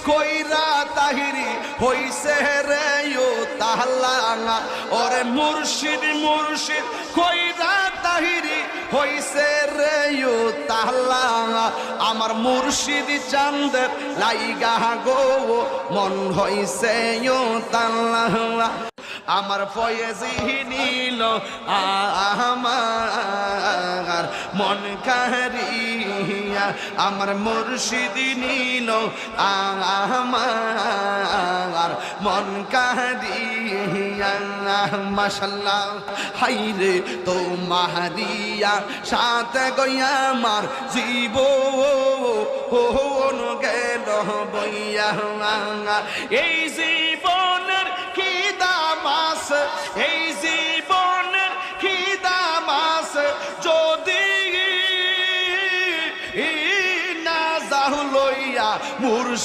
কইরা তাহিরি হইছে রে ও তাহলাঙা ওরে মুর্শিদ মুর্শিদ কইরা তাহিরি হইছে রে ও তাহলাঙা আমার মুর্শিদ চাঁদের লাইগা গো মন হইছে ও তাহলাঙা আমার ফয়েজি নিল আমার মন কারিয়া আমার মুর্শিদ নিল আমার মন কারিয়া মাশাআল্লাহ হাইরে তো মাহারিয়া সাথে গইয়া আমার জীবন গেল বইয়া এই জীবনের কি দাম আছে এই জীবনের কি দাম আছে যদি না যাও লইয়া মুর্শিদ